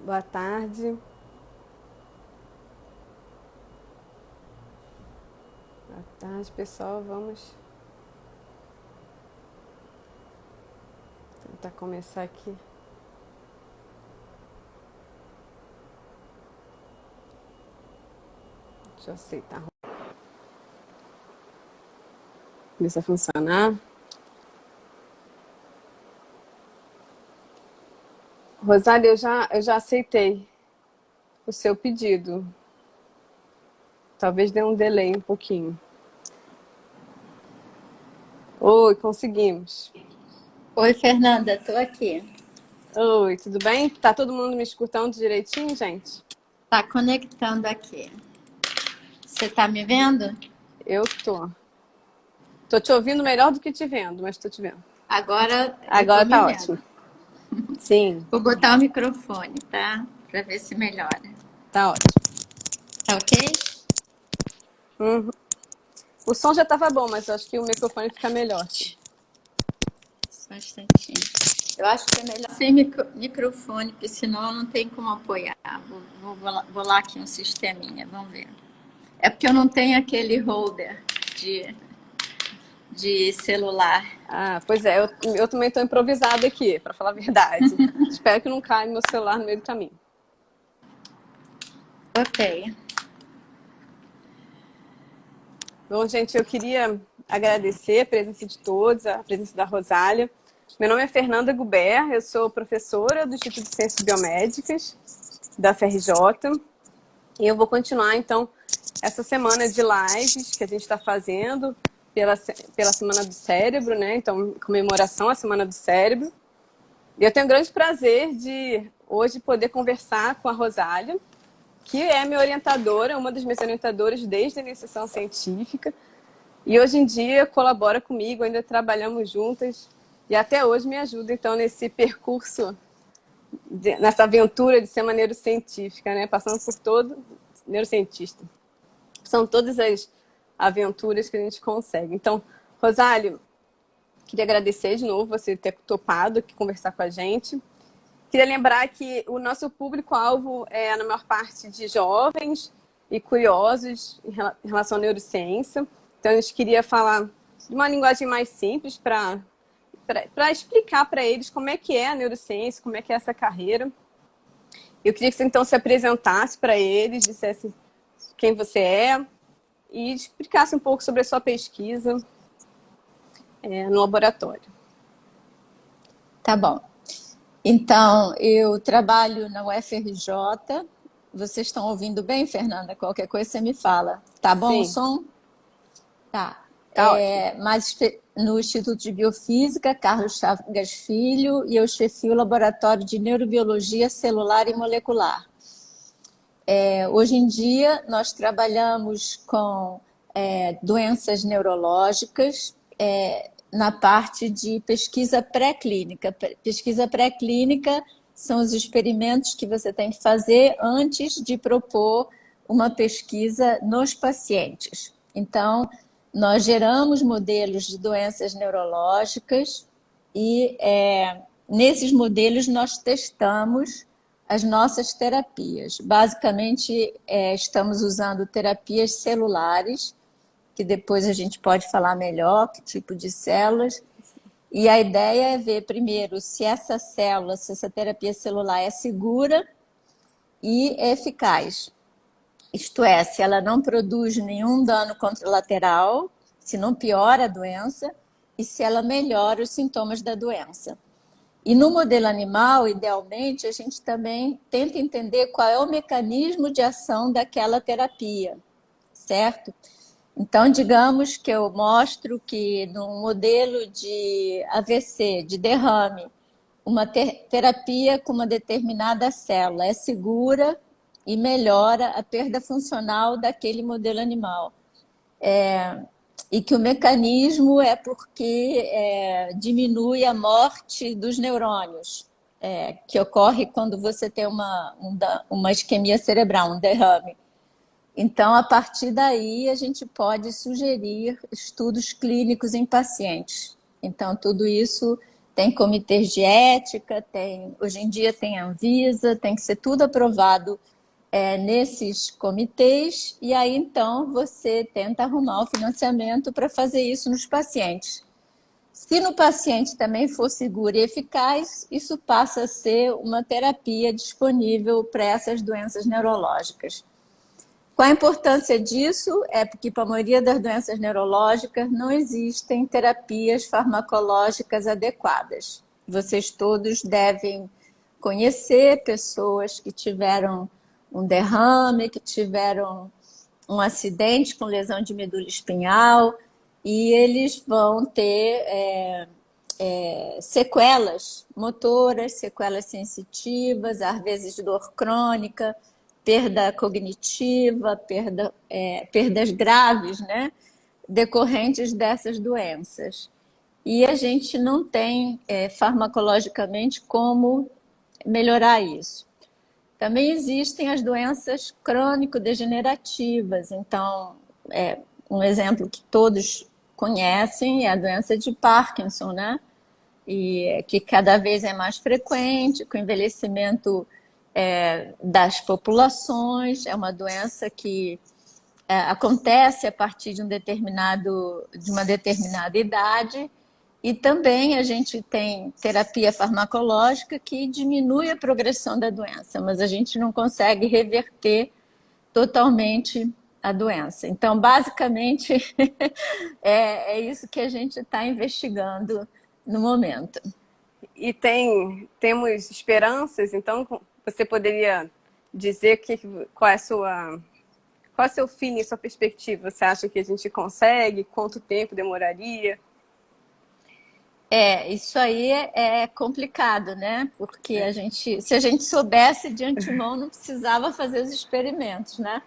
Boa tarde. Boa tarde, pessoal. Vamos tentar começar aqui. Deixa eu aceitar. Começa a funcionar. Rosália, eu já aceitei o seu pedido. Talvez dê um delay um pouquinho. Oi, conseguimos. Oi, Fernanda, estou aqui. Oi, tudo bem? Tá todo mundo me escutando direitinho, gente? Tá conectando aqui. Você tá me vendo? Eu tô. Tô te ouvindo melhor do que te vendo, mas tô te vendo. Agora eu tô Agora me tá vendo. ótimo. Sim, Vou botar o microfone, tá? Para ver se melhora. tá ótimo. Tá ok? O som já tava bom, mas eu acho que o microfone fica melhor. Só um instantinho. Eu acho que é melhor sem microfone, porque senão não tem como apoiar. Vou bolar aqui um sisteminha, vamos ver. É porque eu não tenho aquele holder de celular. Ah, pois é, eu também tô improvisada aqui, pra falar a verdade. Espero que não caia meu celular no meio do caminho. Ok. Bom, gente, eu queria agradecer a presença de todos, a presença da Rosália. Meu nome é Fernanda Guber, eu sou professora do Instituto de Ciências Biomédicas da FRJ. E eu vou continuar, então, essa semana de lives que a gente está fazendo pela Semana do Cérebro, né? Então, comemoração à Semana do Cérebro. E eu tenho um grande prazer de hoje poder conversar com a Rosália, que é minha orientadora, uma das minhas orientadoras desde a iniciação científica. E hoje em dia colabora comigo, ainda trabalhamos juntas e até hoje me ajuda, então, nesse percurso, nessa aventura de ser uma neurocientífica, né? Passando por todo neurocientista. São todas as aventuras que a gente consegue. Então, Rosália, queria agradecer de novo você ter topado aqui conversar com a gente. Queria lembrar que o nosso público-alvo é, na maior parte, de jovens e curiosos em relação à neurociência. Então, a gente queria falar de uma linguagem mais simples para explicar para eles como é que é a neurociência, como é que é essa carreira. Eu queria que você, então, se apresentasse para eles, dissesse quem você é e explicasse um pouco sobre a sua pesquisa no laboratório. Tá bom. Então, eu trabalho na UFRJ. Vocês estão ouvindo bem, Fernanda? Qualquer coisa você me fala. Tá bom o Sim, som? Tá. tá ótimo. No Instituto de Biofísica, Carlos Chagas Filho, e eu chefio o Laboratório de Neurobiologia Celular e Molecular. Hoje em dia, nós trabalhamos com doenças neurológicas na parte de pesquisa pré-clínica. Pesquisa pré-clínica são os experimentos que você tem que fazer antes de propor uma pesquisa nos pacientes. Então, nós geramos modelos de doenças neurológicas e nesses modelos nós testamos as nossas terapias. Basicamente, estamos usando terapias celulares, que depois a gente pode falar melhor que tipo de células. E a ideia é ver primeiro se essa célula, se essa terapia celular é segura e eficaz. Isto é, se ela não produz nenhum dano contralateral, se não piora a doença e se ela melhora os sintomas da doença. E no modelo animal, idealmente, a gente também tenta entender qual é o mecanismo de ação daquela terapia, certo? Então, digamos que eu mostro que no modelo de AVC, de derrame, uma terapia com uma determinada célula é segura e melhora a perda funcional daquele modelo animal. E que o mecanismo é porque diminui a morte dos neurônios, que ocorre quando você tem uma isquemia cerebral, um derrame. Então, a partir daí, a gente pode sugerir estudos clínicos em pacientes. Então, tudo isso tem comitês de ética, hoje em dia tem a Anvisa, tem que ser tudo aprovado nesses comitês, e aí então você tenta arrumar o financiamento para fazer isso nos pacientes. Se no paciente também for seguro e eficaz, isso passa a ser uma terapia disponível para essas doenças neurológicas. Qual a importância disso? É porque para a maioria das doenças neurológicas não existem terapias farmacológicas adequadas. Vocês todos devem conhecer pessoas que tiveram um derrame, que tiveram um acidente com lesão de medula espinhal, e eles vão ter sequelas motoras, sequelas sensitivas, às vezes dor crônica, perda cognitiva, perdas graves, né, decorrentes dessas doenças. E a gente não tem farmacologicamente como melhorar isso. Também existem as doenças crônico-degenerativas. Então, um exemplo que todos conhecem é a doença de Parkinson, né? E que cada vez é mais frequente, com o envelhecimento das populações. É uma doença que acontece a partir de uma determinada idade. E também a gente tem terapia farmacológica que diminui a progressão da doença, mas a gente não consegue reverter totalmente a doença. Então, basicamente, é isso que a gente está investigando no momento. E temos esperanças, então você poderia dizer qual é o seu feeling, sua perspectiva? Você acha que a gente consegue? Quanto tempo demoraria? Isso aí é complicado, né? Porque se a gente soubesse de antemão, não precisava fazer os experimentos, né?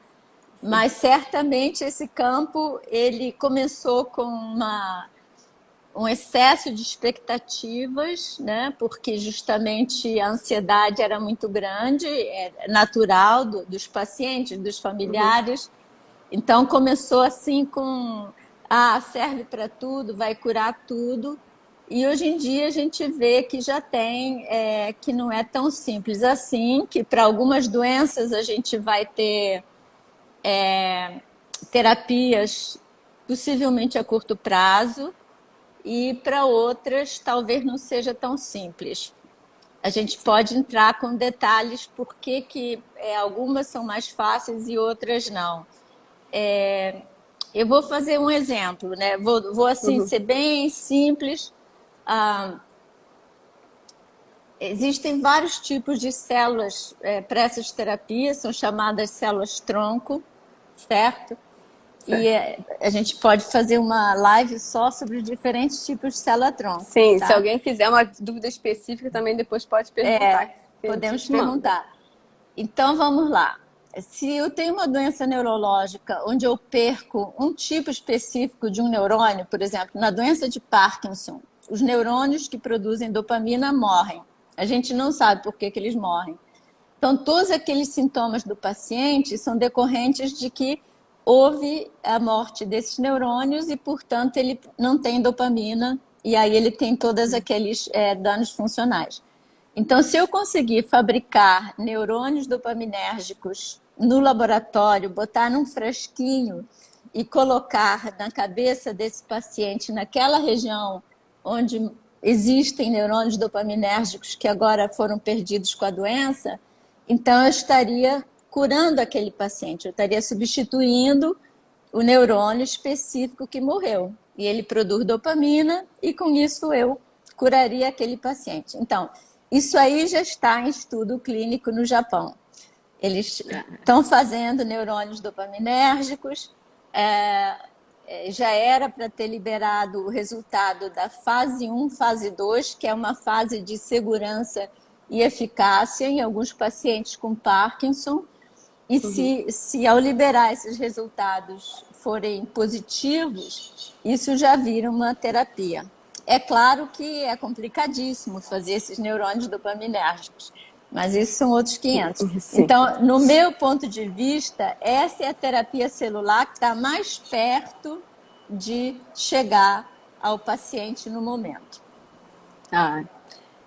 Mas certamente esse campo ele começou com um excesso de expectativas, né? Porque justamente a ansiedade era muito grande, é natural dos pacientes, dos familiares. Então começou assim com serve para tudo, vai curar tudo. E hoje em dia a gente vê que já tem, que não é tão simples assim, que para algumas doenças a gente vai ter terapias possivelmente a curto prazo, e para outras talvez não seja tão simples. A gente pode entrar com detalhes por que algumas são mais fáceis e outras não. Eu vou fazer um exemplo, né? Vou assim ser bem simples. Existem vários tipos de células para essas terapias, são chamadas células-tronco, certo? E a gente pode fazer uma live só sobre os diferentes tipos de célula-tronco. Sim, tá? Se alguém quiser uma dúvida específica, também depois pode perguntar. Podemos perguntar. Então, vamos lá. Se eu tenho uma doença neurológica onde eu perco um tipo específico de um neurônio, por exemplo, na doença de Parkinson, os neurônios que produzem dopamina morrem. A gente não sabe por que eles morrem. Então, todos aqueles sintomas do paciente são decorrentes de que houve a morte desses neurônios e, portanto, ele não tem dopamina e aí ele tem todos aqueles danos funcionais. Então, se eu conseguir fabricar neurônios dopaminérgicos no laboratório, botar num frasquinho e colocar na cabeça desse paciente, naquela região onde existem neurônios dopaminérgicos que agora foram perdidos com a doença, então eu estaria curando aquele paciente, eu estaria substituindo o neurônio específico que morreu. E ele produz dopamina e com isso eu curaria aquele paciente. Então, isso aí já está em estudo clínico no Japão. Eles estão fazendo neurônios dopaminérgicos, já era para ter liberado o resultado da fase 1, fase 2, que é uma fase de segurança e eficácia em alguns pacientes com Parkinson. E se ao liberar esses resultados forem positivos, isso já vira uma terapia. É claro que é complicadíssimo fazer esses neurônios dopaminérgicos, mas isso são outros 500. Sim. Então, no meu ponto de vista, essa é a terapia celular que está mais perto de chegar ao paciente no momento. Ah,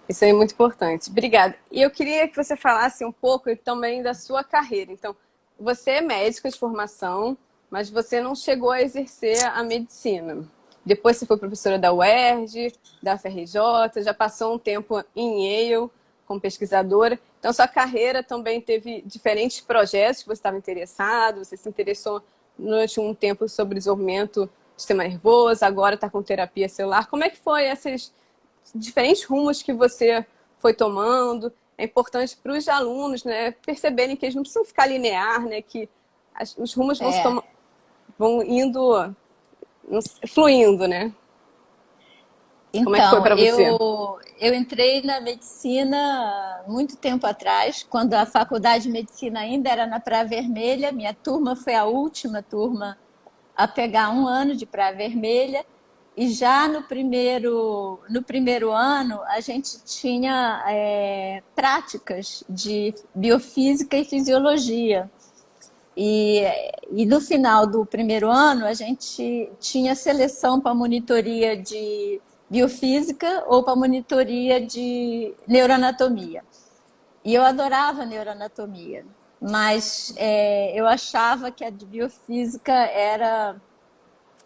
isso aí é muito importante. Obrigada. E eu queria que você falasse um pouco também da sua carreira. Então, você é médica de formação, mas você não chegou a exercer a medicina. Depois você foi professora da UERJ, da FRJ, já passou um tempo em Yale como pesquisadora. Então, sua carreira também teve diferentes projetos que você estava interessado, você se interessou durante um tempo sobre desenvolvimento do sistema nervoso, agora está com terapia celular. Como é que foi esses diferentes rumos que você foi tomando? É importante para os alunos, né, perceberem que eles não precisam ficar linear, né, que os rumos É, vão indo, fluindo, né? Como é que foi então, para você? eu entrei na medicina muito tempo atrás, quando a faculdade de medicina ainda era na Praia Vermelha. Minha turma foi a última turma a pegar um ano de Praia Vermelha. E já no primeiro ano, a gente tinha práticas de biofísica e fisiologia. E, e no final do primeiro ano, a gente tinha seleção para monitoria de biofísica ou para monitoria de neuroanatomia. E eu adorava neuroanatomia, mas eu achava que a de biofísica era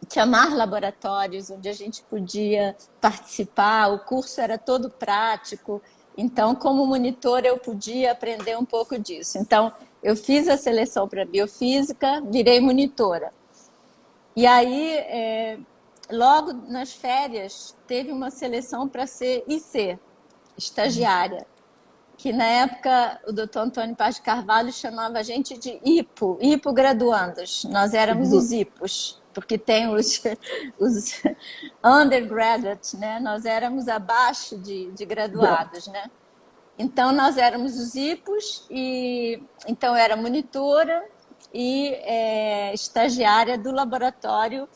tinha mais laboratórios onde a gente podia participar, o curso era todo prático, então, como monitora, eu podia aprender um pouco disso. Então, eu fiz a seleção para biofísica, virei monitora. E aí, logo nas férias, teve uma seleção para ser IC, estagiária, que na época o doutor Antônio Paz de Carvalho chamava a gente de IPO, IPO graduandos. Nós éramos os IPOs, porque tem os undergraduates, né? Nós éramos abaixo de graduados, né? Então, nós éramos os IPOs, e então eu era monitora e estagiária do laboratório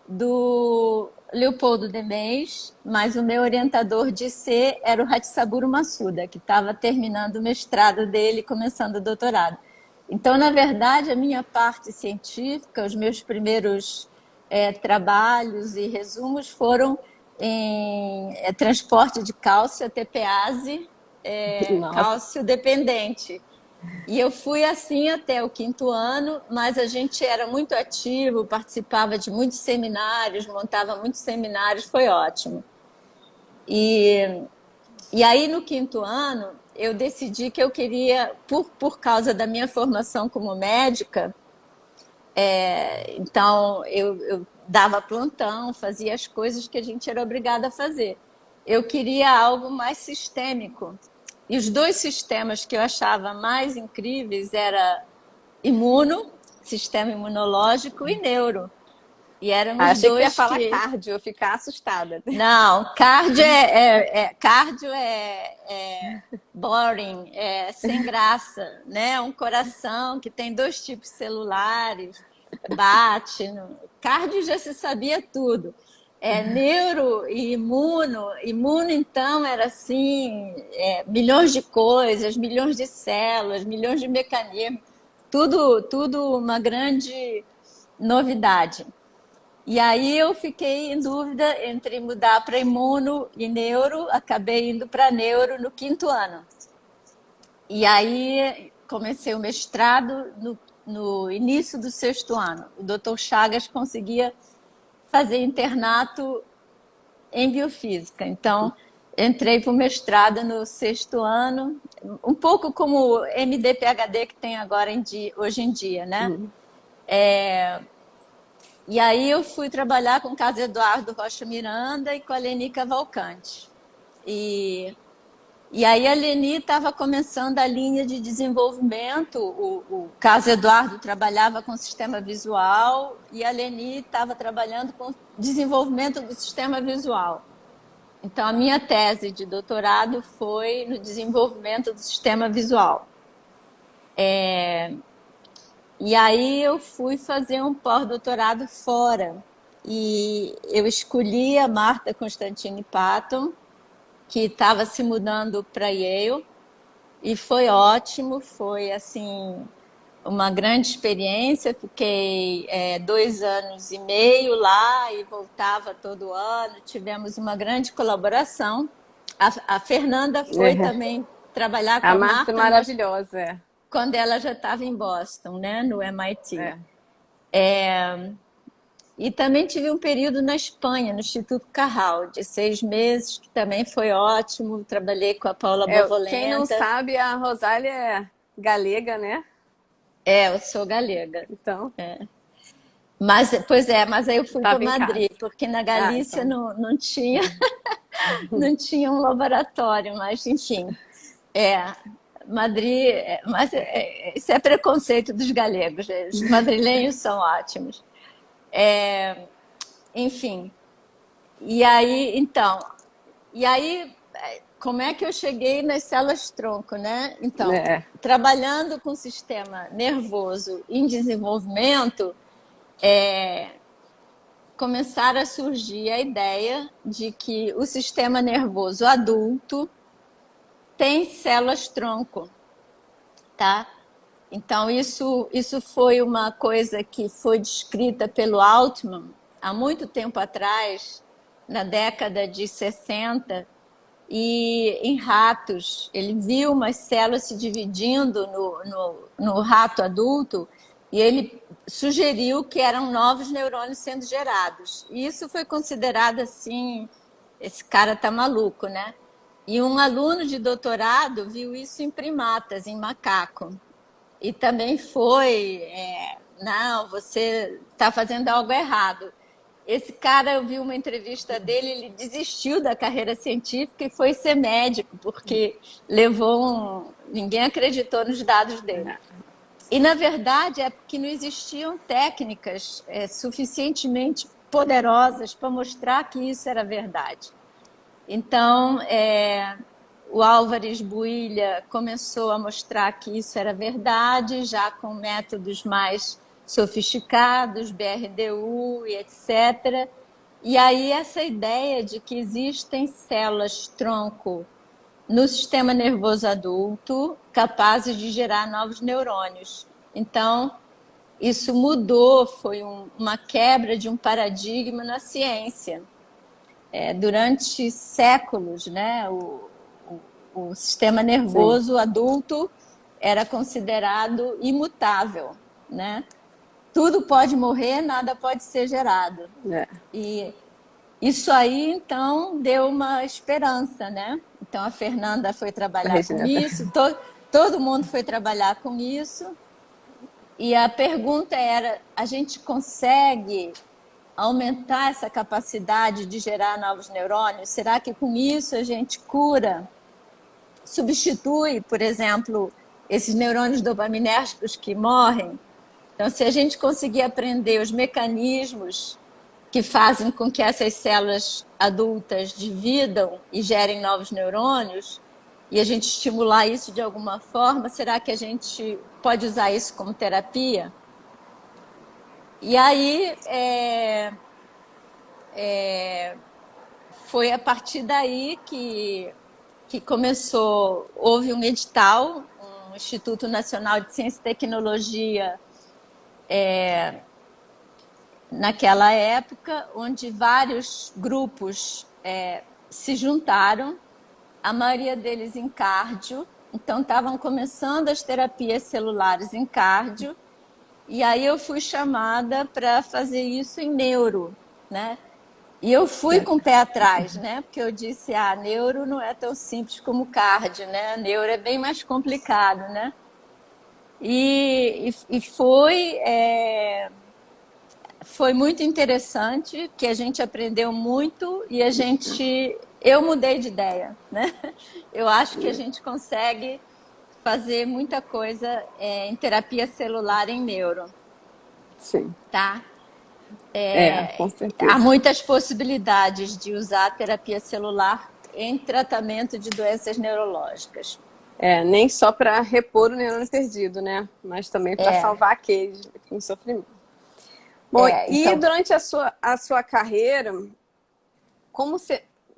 do Leopoldo Demés, mas o meu orientador de C era o Hatsaburo Massuda, que estava terminando o mestrado dele e começando o doutorado. Então, na verdade, a minha parte científica, os meus primeiros trabalhos e resumos foram em transporte de cálcio, a TPase, Nossa. cálcio dependente. E eu fui assim até o quinto ano, mas a gente era muito ativo, participava de muitos seminários, montava muitos seminários, foi ótimo. E, e aí no quinto ano eu decidi que eu queria, por causa da minha formação como médica, então eu dava plantão, fazia as coisas que a gente era obrigada a fazer. Eu queria algo mais sistêmico. E os dois sistemas que eu achava mais incríveis era imuno, sistema imunológico, e neuro. E eram Ah, os achei que você ia dois falar que... cardio, eu ficar assustada. Não, cardio é boring, é sem graça, né? Um coração que tem dois tipos celulares, bate. Cardio já se sabia tudo. Neuro e imuno. Imuno, então, era assim, milhões de coisas, milhões de células, milhões de mecanismos, tudo uma grande novidade. E aí eu fiquei em dúvida entre mudar para imuno e neuro, acabei indo para neuro no quinto ano. E aí comecei o mestrado no início do sexto ano. O doutor Chagas conseguia fazer internato em biofísica. Então, entrei para o mestrado no sexto ano, um pouco como o MD-PhD que tem agora hoje em dia, né? E aí eu fui trabalhar com o Carlos Eduardo Rocha Miranda e com a Leni Cavalcante. E aí a Leni estava começando a linha de desenvolvimento, o Carlos Eduardo trabalhava com sistema visual e a Leni estava trabalhando com desenvolvimento do sistema visual. Então, a minha tese de doutorado foi no desenvolvimento do sistema visual. E aí eu fui fazer um pós-doutorado fora. E eu escolhi a Martha Constantine Patton, que estava se mudando para Yale, e foi ótimo, foi assim uma grande experiência. Fiquei 2 anos e meio lá e voltava todo ano. Tivemos uma grande colaboração. A Fernanda foi também trabalhar com A a Marta é Marta, mas maravilhosa, é. quando ela já estava em Boston, né, no MIT. É. E também tive um período na Espanha, no Instituto Cajal, de 6 meses, que também foi ótimo. Trabalhei com a Paula Quem não Bovolenta. sabe, a Rosália é galega, né? Eu sou galega. Então, Mas aí eu fui para estava em casa. Madrid, porque na Ah, Galícia então. não tinha, não tinha um laboratório, mas enfim. É, Madrid, isso é preconceito dos galegos, os madrilenhos são ótimos. Enfim, e aí, como é que eu cheguei nas células-tronco, né? Então, É, trabalhando com o sistema nervoso em desenvolvimento, começaram a surgir a ideia de que o sistema nervoso adulto tem células-tronco, tá? Então, isso foi uma coisa que foi descrita pelo Altman há muito tempo atrás, na década de 60, e em ratos. Ele viu umas células se dividindo no rato adulto e ele sugeriu que eram novos neurônios sendo gerados. E isso foi considerado assim, esse cara tá maluco, né? E um aluno de doutorado viu isso em primatas, em macaco. E também não, você está fazendo algo errado. Esse cara, eu vi uma entrevista dele, ele desistiu da carreira científica e foi ser médico, porque ninguém acreditou nos dados dele. E, na verdade, é porque não existiam técnicas suficientemente poderosas para mostrar que isso era verdade. Então, o Álvares Builha começou a mostrar que isso era verdade, já com métodos mais sofisticados, BRDU e etc. E aí essa ideia de que existem células-tronco no sistema nervoso adulto capazes de gerar novos neurônios. Então, isso mudou, foi uma quebra de um paradigma na ciência. Durante séculos, né, o sistema sim. nervoso adulto era considerado imutável, né? Tudo pode morrer, nada pode ser gerado. É. E isso aí, então, deu uma esperança, né? Então, a Fernanda foi A trabalhar com Regina tá... isso, todo mundo foi trabalhar com isso. E a pergunta era: a gente consegue aumentar essa capacidade de gerar novos neurônios? Será que com isso a gente cura, substitui, por exemplo, esses neurônios dopaminérgicos que morrem? Então, se a gente conseguir aprender os mecanismos que fazem com que essas células adultas dividam e gerem novos neurônios, e a gente estimular isso de alguma forma, será que a gente pode usar isso como terapia? E aí foi a partir daí que começou, houve um edital, um Instituto Nacional de Ciência e Tecnologia naquela época, onde vários grupos se juntaram, a maioria deles em cardio. Então, estavam começando as terapias celulares em cardio, e aí eu fui chamada para fazer isso em neuro, né? E eu fui com o pé atrás, né? Porque eu disse, neuro não é tão simples como cardio, né? Neuro é bem mais complicado, né? E foi muito interessante, que a gente aprendeu muito e eu mudei de ideia, né? Eu acho que a gente consegue fazer muita coisa em terapia celular em neuro, Sim. tá? Com Há certeza. muitas possibilidades de usar a terapia celular em tratamento de doenças neurológicas. Nem só para repor o neurônio perdido, né? Mas também para salvar aqueles em sofrimento. Bom, e Então, durante a sua carreira, como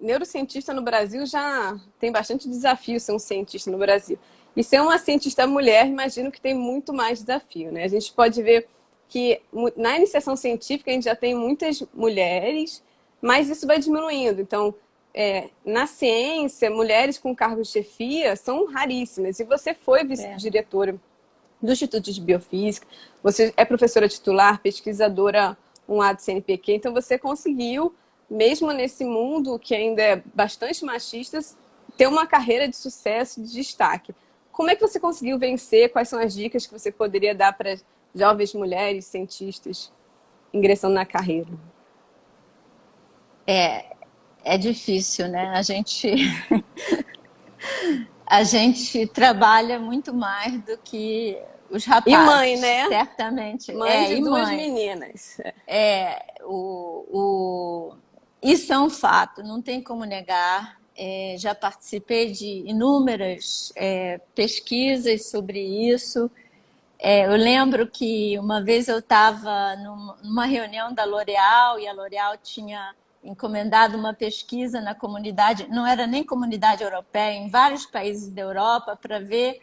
neurocientista no Brasil, já tem bastante desafio ser um cientista no Brasil. E ser uma cientista mulher, imagino que tem muito mais desafio, né? A gente pode ver que na iniciação científica a gente já tem muitas mulheres, mas isso vai diminuindo. Então, na ciência, mulheres com cargo de chefia são raríssimas. E você foi vice-diretora do Instituto de Biofísica, você é professora titular, pesquisadora 1A do CNPq, então você conseguiu, mesmo nesse mundo que ainda é bastante machista, ter uma carreira de sucesso, de destaque. Como é que você conseguiu vencer? Quais são as dicas que você poderia dar para jovens mulheres cientistas ingressando na carreira? É difícil, né? A gente trabalha muito mais do que os E rapazes, mãe, né? certamente. Mãe de E duas mãe. meninas. Isso é um fato, não tem como negar. Já participei de inúmeras pesquisas sobre isso. Eu lembro que uma vez eu estava numa reunião da L'Oréal e a L'Oréal tinha encomendado uma pesquisa na comunidade, não era nem comunidade europeia, em vários países da Europa, para ver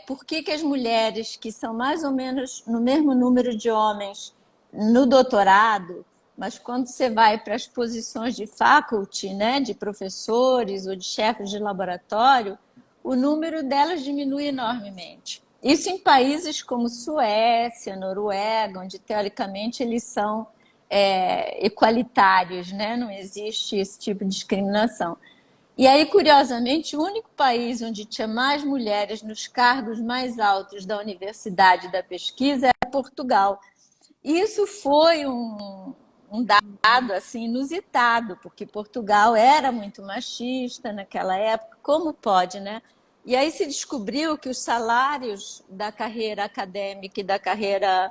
por que as mulheres que são mais ou menos no mesmo número de homens no doutorado, mas quando você vai para as posições de faculty, né, de professores ou de chefes de laboratório, o número delas diminui enormemente. Isso em países como Suécia, Noruega, onde teoricamente eles são equalitários, né? Não existe esse tipo de discriminação. E aí, curiosamente, o único país onde tinha mais mulheres nos cargos mais altos da universidade da pesquisa era Portugal. E isso foi um dado assim, inusitado, porque Portugal era muito machista naquela época, como pode, né? E aí se descobriu que os salários da carreira acadêmica e da carreira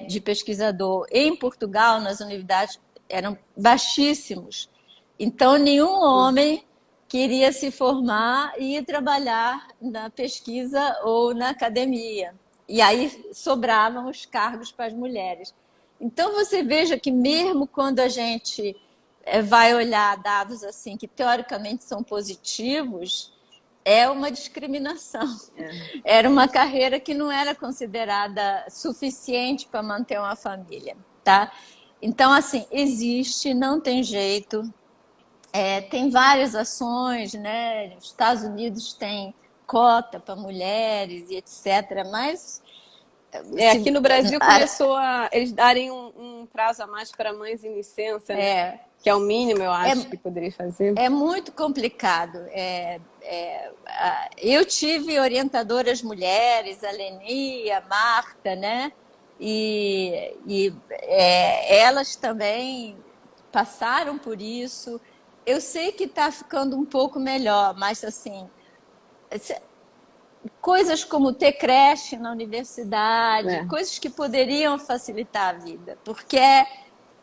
de pesquisador em Portugal, nas universidades, eram baixíssimos. Então, nenhum homem queria se formar e ir trabalhar na pesquisa ou na academia. E aí sobravam os cargos para as mulheres. Então, você veja que mesmo quando a gente vai olhar dados assim que teoricamente são positivos, é uma discriminação. Era uma carreira que não era considerada suficiente para manter uma família, tá? Então, assim, existe, não tem jeito. Tem várias ações, né? Os Estados Unidos têm cota para mulheres e etc. Mas Aqui no Brasil começou a eles darem um prazo a mais para mães em licença, né? Que é o mínimo, eu acho, que poderia fazer. É muito complicado. Eu tive orientadoras mulheres, a Leni, a Marta, né? E elas também passaram por isso. Eu sei que está ficando um pouco melhor, mas assim, coisas como ter creche na universidade, coisas que poderiam facilitar a vida, porque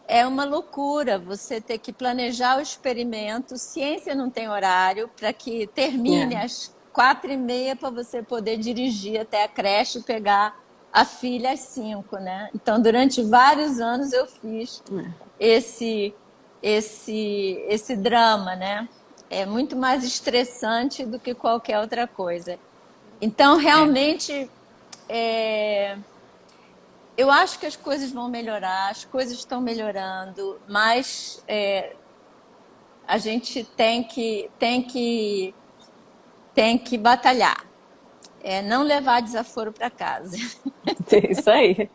é uma loucura você ter que planejar o experimento, ciência não tem horário, para que termine às 4h30 para você poder dirigir até a creche e pegar a filha às 5, né? Então, durante vários anos eu fiz esse drama, né? É muito mais estressante do que qualquer outra coisa. Então, realmente, eu acho que as coisas vão melhorar, as coisas estão melhorando, mas a gente tem que batalhar. Não levar desaforo para casa. É isso aí.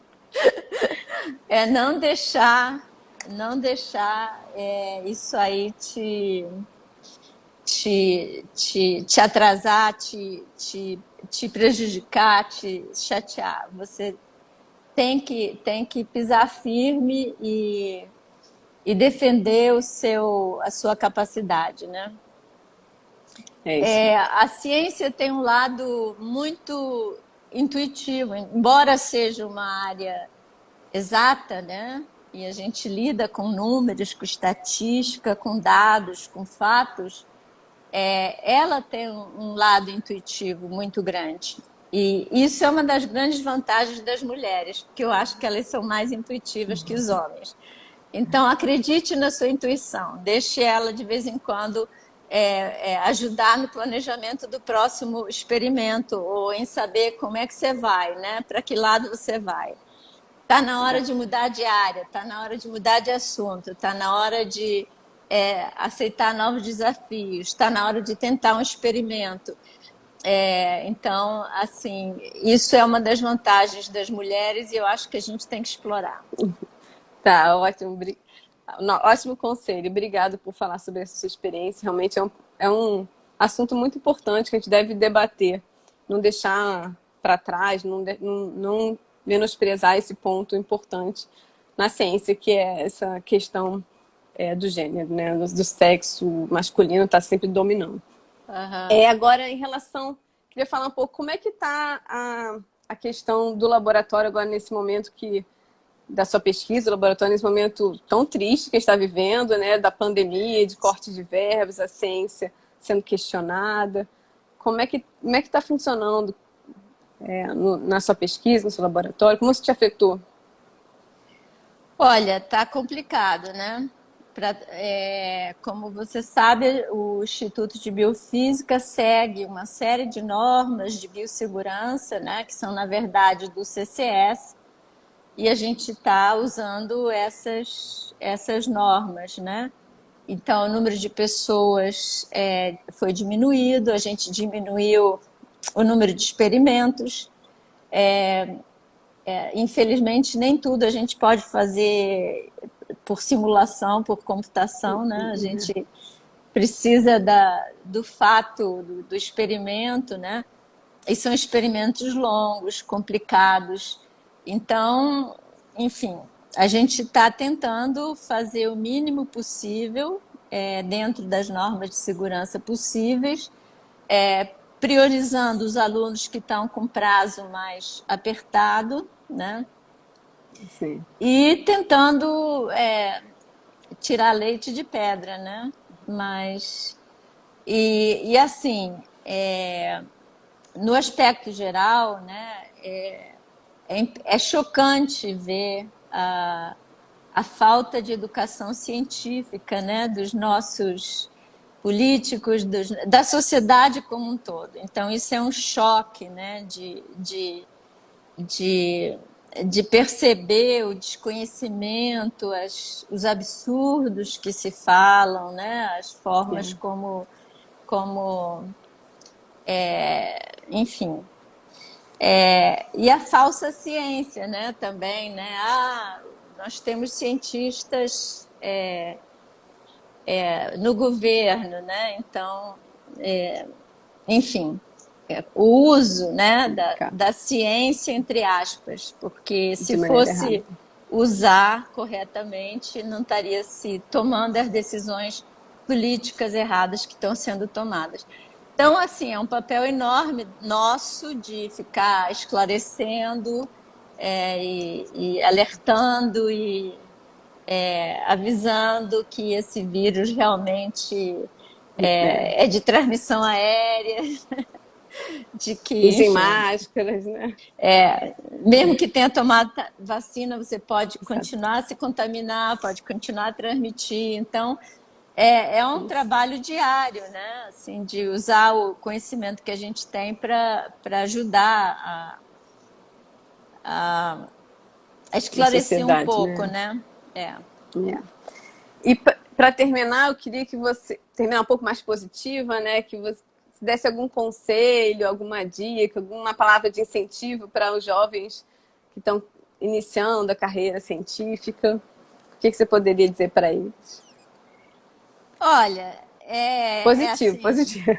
Não deixar isso aí te atrasar, te prejudicar, te chatear. Você tem que pisar firme e defender a sua capacidade, né? A ciência tem um lado muito intuitivo, embora seja uma área exata, né? E a gente lida com números, com estatística, com dados, com fatos. Ela tem um lado intuitivo muito grande. E isso é uma das grandes vantagens das mulheres, porque eu acho que elas são mais intuitivas que os homens. Então, acredite na sua intuição, deixe ela, de vez em quando, ajudar no planejamento do próximo experimento, ou em saber como é que você vai, né? Para que lado você vai. Está na hora de mudar de área, está na hora de mudar de assunto, está na hora de aceitar novos desafios, está na hora de tentar um experimento. Então, assim, isso é uma das vantagens das mulheres e eu acho que a gente tem que explorar. Tá, ótimo. Ótimo conselho. Obrigado por falar sobre essa sua experiência. Realmente é um assunto muito importante que a gente deve debater. Não deixar para trás, não menosprezar esse ponto importante na ciência, que é essa questão do gênero, né? Do sexo masculino está sempre dominando. Uhum. Agora, em relação... Queria falar um pouco como é que está a questão do laboratório agora nesse momento da sua pesquisa, o laboratório nesse momento tão triste que está vivendo, né, da pandemia, de corte de verbas, a ciência sendo questionada. Como é que está funcionando na sua pesquisa, no seu laboratório? Como isso te afetou? Olha, tá complicado, né? Como você sabe, o Instituto de Biofísica segue uma série de normas de biossegurança, né, que são, na verdade, do CCS, e a gente está usando essas normas, né? Então, o número de pessoas foi diminuído, a gente diminuiu o número de experimentos. Infelizmente, nem tudo a gente pode fazer por simulação, por computação, né? A gente precisa do fato, do experimento, né? E são experimentos longos, complicados. Então, enfim, a gente está tentando fazer o mínimo possível dentro das normas de segurança possíveis, priorizando os alunos que estão com prazo mais apertado, né? Sim. E tentando tirar leite de pedra, né? Mas assim, no aspecto geral, né? É chocante ver a falta de educação científica, né? Dos nossos políticos, da sociedade como um todo. Então, isso é um choque, né? De perceber o desconhecimento, os absurdos que se falam, né? As formas enfim. E a falsa ciência, né? Também, né? Nós temos cientistas no governo, né? Então, enfim, o uso, né, da ciência, entre aspas, porque De se maneira errada. fosse usar corretamente, não estaria se tomando as decisões políticas erradas que estão sendo tomadas. Então, assim, é um papel enorme nosso de ficar esclarecendo e alertando e avisando que esse vírus realmente é de transmissão aérea, de que, Usem enfim, máscaras, né? mesmo que tenha tomado vacina, você pode Exato. continuar a se contaminar, pode continuar a transmitir. Então, é um trabalho diário, né? Assim, de usar o conhecimento que a gente tem para ajudar a Na esclarecer um sociedade, pouco, né? né? E para terminar, eu queria que você terminar um pouco mais positiva, né? Que você desse algum conselho, alguma dica, alguma palavra de incentivo para os jovens que estão iniciando a carreira científica. O que você poderia dizer para eles? Olha, Positivo, assim, positivo.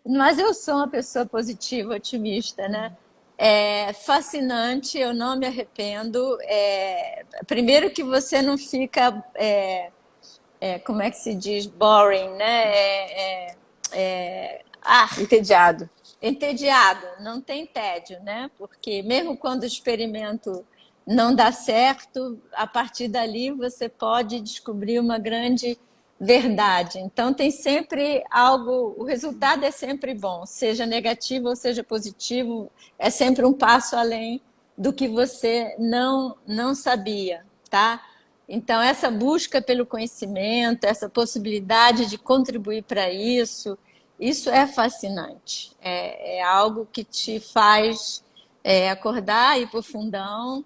mas eu sou uma pessoa positiva, otimista, né? É fascinante, eu não me arrependo. Primeiro que você não fica, como é que se diz, boring, né? Entediado. Entediado, não tem tédio, né? Porque mesmo quando o experimento não dá certo, a partir dali você pode descobrir uma grande verdade. Então tem sempre algo, o resultado é sempre bom, seja negativo ou seja positivo, é sempre um passo além do que você não sabia, tá? Então essa busca pelo conhecimento, essa possibilidade de contribuir para isso é fascinante. É algo que te faz acordar, ir para o fundão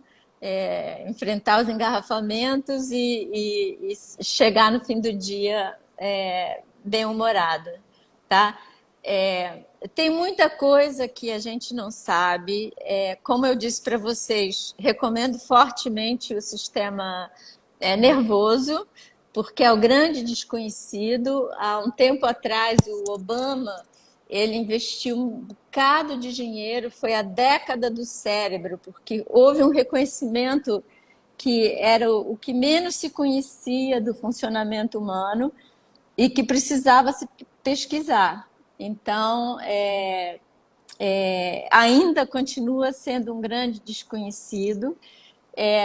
enfrentar os engarrafamentos e chegar no fim do dia bem-humorada, tá? Tem muita coisa que a gente não sabe. Como eu disse para vocês, recomendo fortemente o sistema nervoso, porque é o grande desconhecido. Há um tempo atrás, o Obama ele investiu um bocado de dinheiro, foi a década do cérebro, porque houve um reconhecimento que era o que menos se conhecia do funcionamento humano e que precisava se pesquisar. Então, ainda continua sendo um grande desconhecido.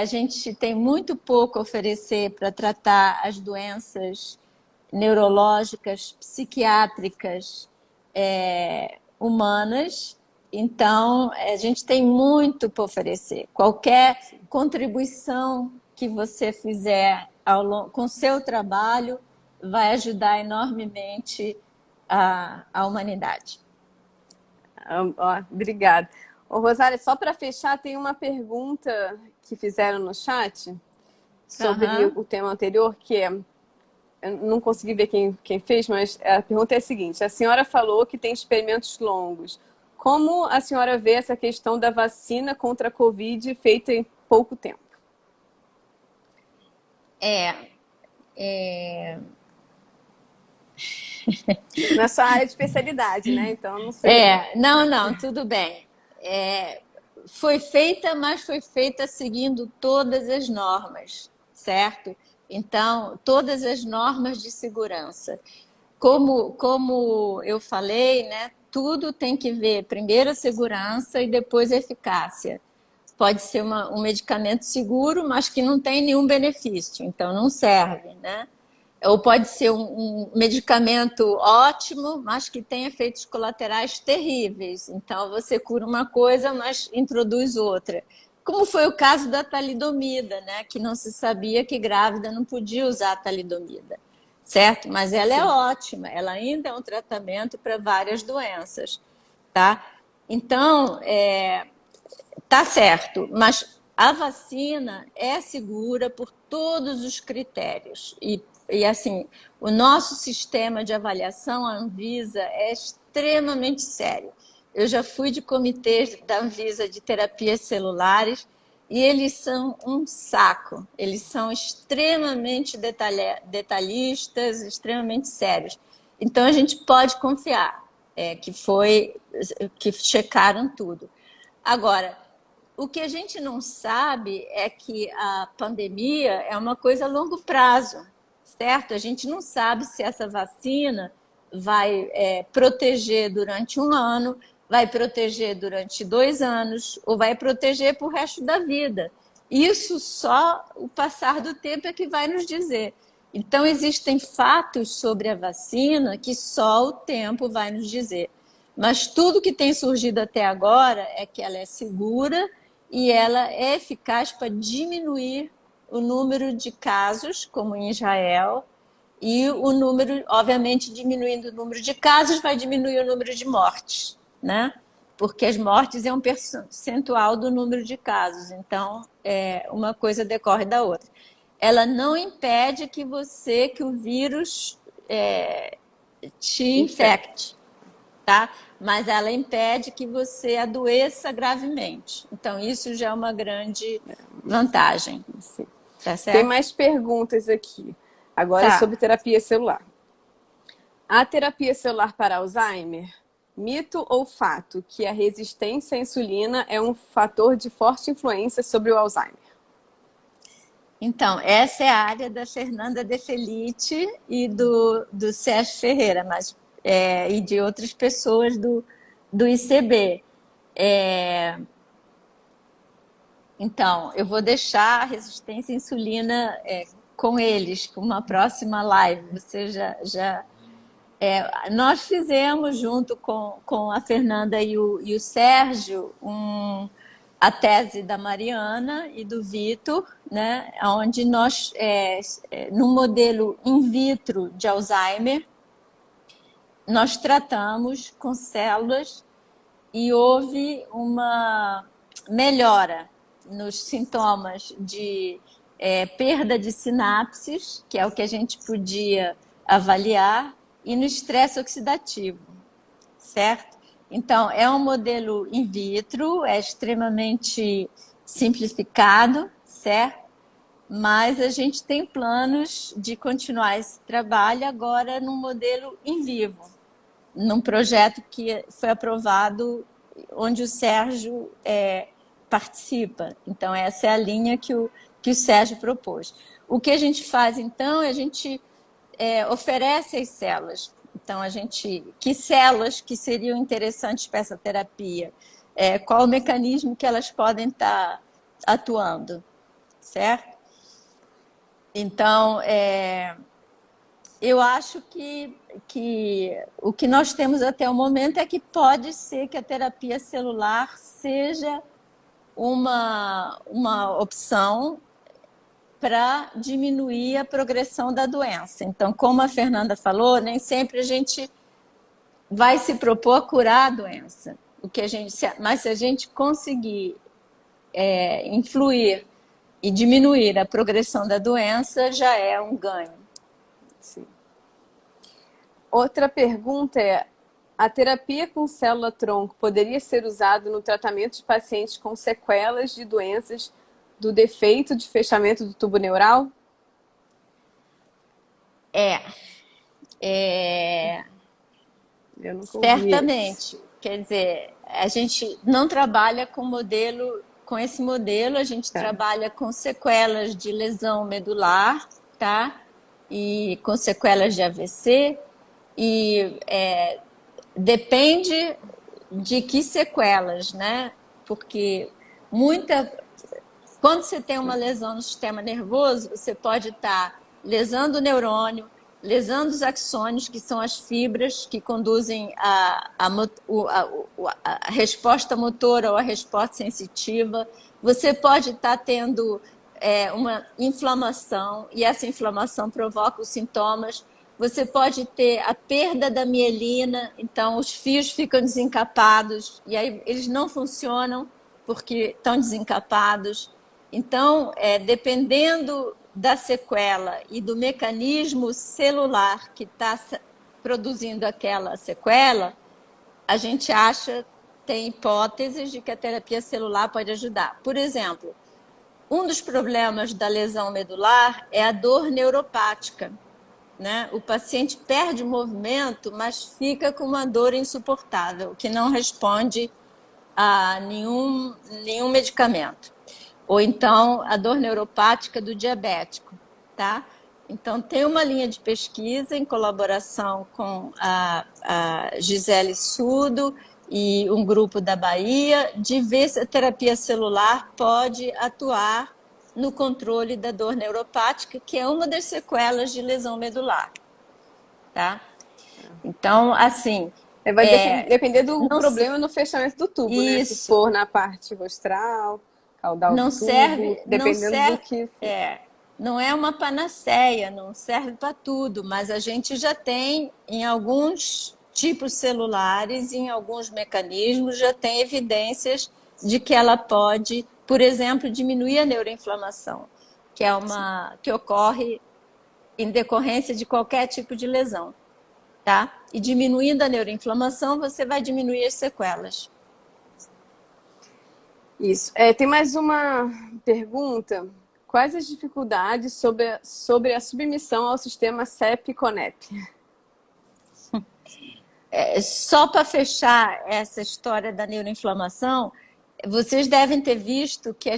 A gente tem muito pouco a oferecer para tratar as doenças neurológicas, psiquiátricas, humanas. Então, a gente tem muito para oferecer. Qualquer contribuição que você fizer com o seu trabalho vai ajudar enormemente a humanidade. Obrigada. Rosália, só para fechar, tem uma pergunta que fizeram no chat sobre o tema anterior, que eu não consegui ver quem fez, mas a pergunta é a seguinte: a senhora falou que tem experimentos longos. Como a senhora vê essa questão da vacina contra a Covid feita em pouco tempo? Na sua área de especialidade, né? Então, não sei. Não, tudo bem. Foi feita, mas foi feita seguindo todas as normas, certo? Então, todas as normas de segurança. Como eu falei, né, tudo tem que ver primeiro a segurança e depois a eficácia. Pode ser um medicamento seguro, mas que não tem nenhum benefício, então não serve, né? Ou pode ser um medicamento ótimo, mas que tem efeitos colaterais terríveis. Então, você cura uma coisa, mas introduz outra. Como foi o caso da talidomida, né? Que não se sabia que grávida não podia usar a talidomida, certo? Mas ela é ótima, ela ainda é um tratamento para várias doenças, tá? Então, tá certo, mas a vacina é segura por todos os critérios. E assim, o nosso sistema de avaliação, a Anvisa, é extremamente sério. Eu já fui de comitês da Anvisa de terapias celulares e eles são um saco. Eles são extremamente detalhistas, extremamente sérios. Então, a gente pode confiar que checaram tudo. Agora, o que a gente não sabe é que a pandemia é uma coisa a longo prazo, certo? A gente não sabe se essa vacina vai proteger durante um ano, vai proteger durante 2 anos ou vai proteger para o resto da vida. Isso só o passar do tempo é que vai nos dizer. Então, existem fatos sobre a vacina que só o tempo vai nos dizer. Mas tudo que tem surgido até agora é que ela é segura e ela é eficaz para diminuir o número de casos, como em Israel, e o número, obviamente, diminuindo o número de casos, vai diminuir o número de mortes, né? Porque as mortes é um percentual do número de casos, então uma coisa decorre da outra. Ela não impede que o vírus te infecte, tá? Mas ela impede que você adoeça gravemente. Então, isso já é uma grande vantagem. Sim. Tá certo? Tem mais perguntas aqui. Agora sobre terapia celular. A terapia celular para Alzheimer, mito ou fato que a resistência à insulina é um fator de forte influência sobre o Alzheimer? Então, essa é a área da Fernanda De Felice e do Sérgio Ferreira, e de outras pessoas do ICB. Então, eu vou deixar a resistência à insulina com eles, para uma próxima live. Você nós fizemos, junto com a Fernanda e o Sérgio, a tese da Mariana e do Vitor, né, onde nós, num modelo in vitro de Alzheimer, nós tratamos com células e houve uma melhora nos sintomas de perda de sinapses, que é o que a gente podia avaliar, e no estresse oxidativo, certo? Então, é um modelo in vitro, é extremamente simplificado, certo? Mas a gente tem planos de continuar esse trabalho agora num modelo em vivo, num projeto que foi aprovado, onde o Sérgio participa. Então, essa é a linha que o Sérgio propôs. O que a gente faz, então, é a gente oferece as células. Então, que células que seriam interessantes para essa terapia? Qual o mecanismo que elas podem estar atuando, certo? Então, eu acho que o que nós temos até o momento é que pode ser que a terapia celular seja uma opção para diminuir a progressão da doença. Então, como a Fernanda falou, nem sempre a gente vai se propor a curar a doença. Mas se a gente conseguir influir e diminuir a progressão da doença, já é um ganho. Sim. Outra pergunta é: a terapia com célula-tronco poderia ser usada no tratamento de pacientes com sequelas de doenças do defeito de fechamento do tubo neural? Eu nunca ouvi Certamente. isso. Quer dizer, a gente não trabalha com esse modelo, a gente trabalha com sequelas de lesão medular, tá? E com sequelas de AVC, e depende de que sequelas, né? Porque quando você tem uma lesão no sistema nervoso, você pode estar lesando o neurônio, lesando os axônios, que são as fibras que conduzem a resposta motora ou a resposta sensitiva. Você pode estar tendo uma inflamação, e essa inflamação provoca os sintomas. Você pode ter a perda da mielina, então os fios ficam desencapados, e aí eles não funcionam porque estão desencapados. Então, dependendo da sequela e do mecanismo celular que está produzindo aquela sequela, a gente tem hipóteses de que a terapia celular pode ajudar. Por exemplo, um dos problemas da lesão medular é a dor neuropática, né? O paciente perde o movimento, mas fica com uma dor insuportável, que não responde a nenhum medicamento. Ou então a dor neuropática do diabético, tá? Então tem uma linha de pesquisa em colaboração com a Gisele Sudo e um grupo da Bahia, de ver se a terapia celular pode atuar no controle da dor neuropática, que é uma das sequelas de lesão medular, tá? Então, assim... Vai depender do não, problema no fechamento do tubo, né? Se isso, for na parte rostral, caudal do não tubo, serve, dependendo do que for. não é uma panaceia, não serve para tudo, mas a gente já tem em alguns tipos celulares, em alguns mecanismos, já tem evidências de que ela pode, por exemplo, diminuir a neuroinflamação, que ocorre em decorrência de qualquer tipo de lesão, tá? E diminuindo a neuroinflamação, você vai diminuir as sequelas. Isso. Tem mais uma pergunta. Quais as dificuldades sobre a submissão ao sistema CEP-CONEP? Só para fechar essa história da neuroinflamação, vocês devem ter visto que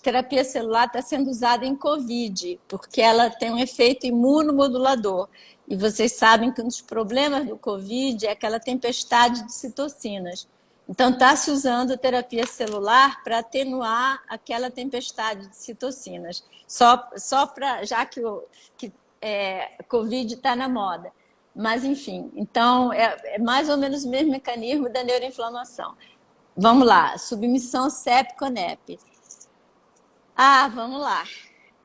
terapia celular está sendo usada em COVID, porque ela tem um efeito imunomodulador. E vocês sabem que um dos problemas do COVID é aquela tempestade de citocinas. Então, está se usando terapia celular para atenuar aquela tempestade de citocinas, já que COVID está na moda. Mas, enfim, então é mais ou menos o mesmo mecanismo da neuroinflamação. Vamos lá, submissão CEP-CONEP. Vamos lá.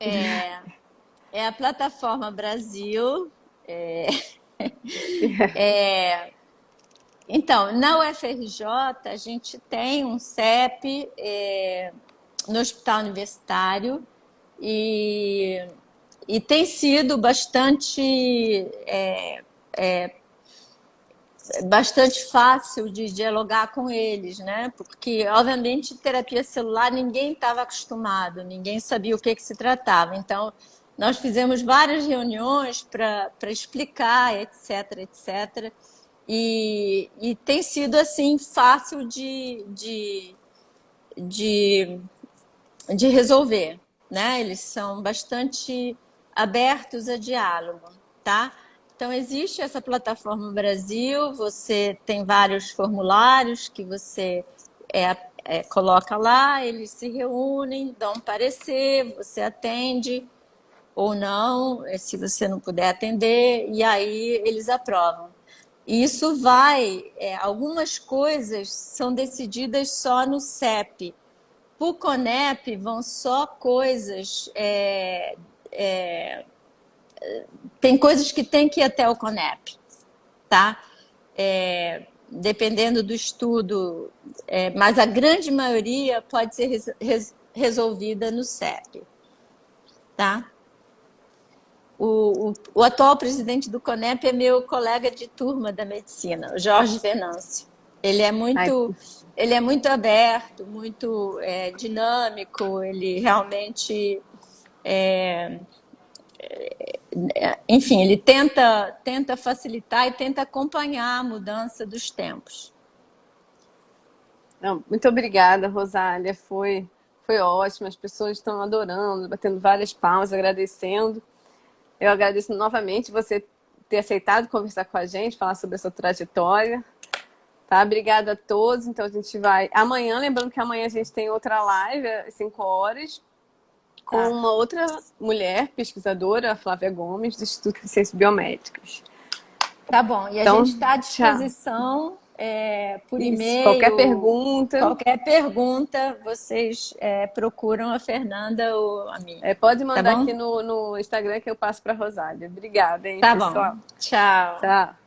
É a plataforma Brasil. Então, na UFRJ, a gente tem um CEP no hospital universitário e, e tem sido bastante fácil de dialogar com eles, né? Porque, obviamente, terapia celular ninguém estava acostumado, ninguém sabia o que se tratava. Então, nós fizemos várias reuniões para explicar, etc, etc. E tem sido, assim, fácil de, de resolver, né? Eles são bastante abertos a diálogo, tá? Então, existe essa plataforma Brasil, você tem vários formulários que você coloca lá, eles se reúnem, dão um parecer, você atende ou não, se você não puder atender, e aí eles aprovam. E isso algumas coisas são decididas só no CEP. Para o CONEP vão só coisas tem coisas que tem que ir até o CONEP, tá? Dependendo do estudo, mas a grande maioria pode ser resolvida no CEP, tá? O atual presidente do CONEP é meu colega de turma da medicina, o Jorge Venâncio. Ele é muito aberto, muito dinâmico, ele realmente enfim, ele tenta facilitar e tenta acompanhar a mudança dos tempos. Não, muito obrigada, Rosália. Foi ótimo. As pessoas estão adorando, batendo várias palmas, agradecendo. Eu agradeço novamente você ter aceitado conversar com a gente, falar sobre a sua trajetória. Tá? Obrigada a todos. Então, a gente vai... Amanhã, lembrando que amanhã a gente tem outra live, às 5 horas, com uma outra mulher pesquisadora, a Flávia Gomes, do Instituto de Ciências Biomédicas. Tá bom. E então, a gente está à disposição por e-mail. Qualquer pergunta, vocês procuram a Fernanda ou a mim. Pode mandar aqui no Instagram que eu passo para a Rosália. Obrigada, hein, tá pessoal. Bom. Tchau. Tchau.